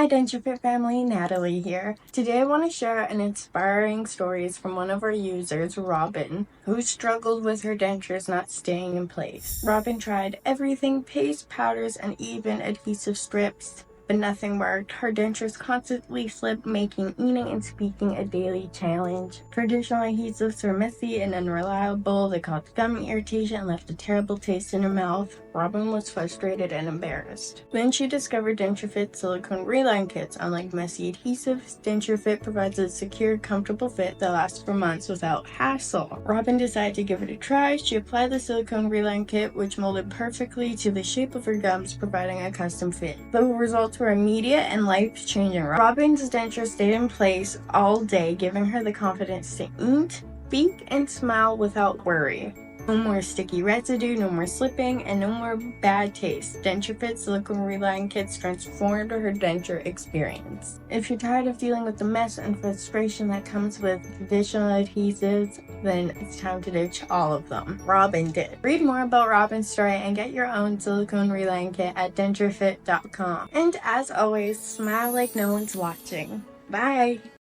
Hi DenSureFit family, Natalie here. Today I want to share an inspiring stories from one of our users, Robin, who struggled with her dentures not staying in place. Robin tried everything, paste, powders, and even adhesive strips, but nothing worked. Her dentures constantly slipped, making eating and speaking a daily challenge. Traditional adhesives were messy and unreliable. They caused gum irritation and left a terrible taste in her mouth. Robin was frustrated and embarrassed. Then she discovered DensureFit silicone reline kits. Unlike messy adhesives, DensureFit provides a secure, comfortable fit that lasts for months without hassle. Robin decided to give it a try. She applied the silicone reline kit, which molded perfectly to the shape of her gums, providing a custom fit. The results were immediate and life-changing. Robin's dentures stayed in place all day, giving her the confidence to eat, speak, and smile without worry. No more sticky residue, no more slipping, and no more bad taste. DensureFit silicone reline kits transformed her denture experience. If you're tired of dealing with the mess and frustration that comes with traditional adhesives, then it's time to ditch all of them. Robin did. Read more about Robin's story and get your own silicone reline kit at denturefit.com. And as always, smile like no one's watching. Bye!